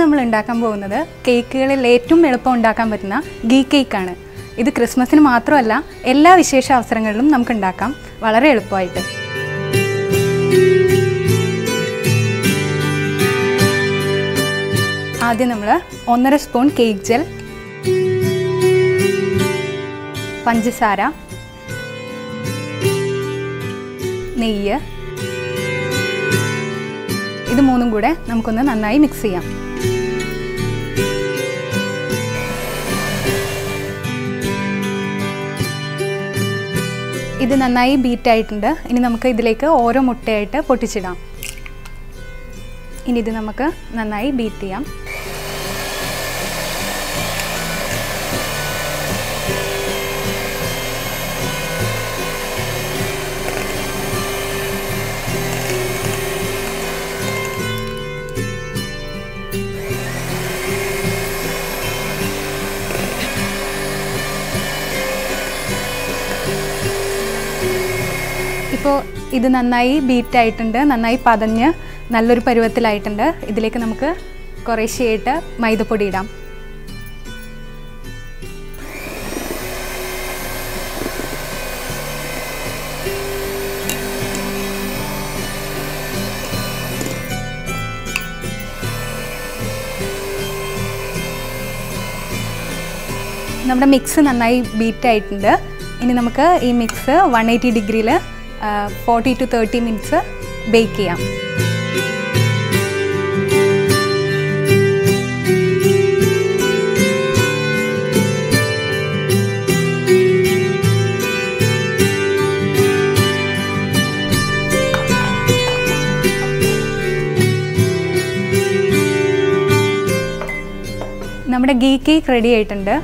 നമ്മൾ ഉണ്ടാക്കാൻ പോകുന്നത് കേക്കുകളിൽ ഏറ്റവും എളുപ്പം ഉണ്ടാക്കാൻ പറ്റുന്ന ഗീ കേക്കാണ്. ഇത് ക്രിസ്മസിന് മാത്രമല്ല എല്ലാ വിശേഷ അവസരങ്ങളിലും നമുക്ക് ഉണ്ടാക്കാം വളരെ എളുപ്പമായിട്ട്. ആദ്യം നമ്മൾ 1.5 സ്പൂൺ കേക്ക് ജെൽ, പഞ്ചസാര, നെയ്യ്, ഇത് മൂന്നും കൂടെ നമുക്കൊന്ന് നന്നായി മിക്സ് ചെയ്യാം. ഇത് നന്നായി ബീറ്റ് ആയിട്ടുണ്ട്. ഇനി നമുക്ക് ഇതിലേക്ക് ഓരോ മുട്ടയായിട്ട് പൊട്ടിച്ചിടാം. ഇനി ഇത് നമുക്ക് നന്നായി ബീറ്റ് ചെയ്യാം. ഇപ്പോൾ ഇത് നന്നായി ബീറ്റ് ആയിട്ടുണ്ട്, നന്നായി പതഞ്ഞ് നല്ലൊരു പരുവത്തിലായിട്ടുണ്ട്. ഇതിലേക്ക് നമുക്ക് കുറേശ്ശെയായിട്ട് മൈദപ്പൊടി ഇടാം. നമ്മുടെ മിക്സ് നന്നായി ബീറ്റ് ആയിട്ടുണ്ട്. ഇനി നമുക്ക് ഈ മിക്സ് 180 ഡിഗ്രിയിൽ 40 to 30 മിനിറ്റ്സ് ബേക്ക് ചെയ്യാം. നമ്മുടെ ഗീ കേക്ക് റെഡി ആയിട്ടുണ്ട്.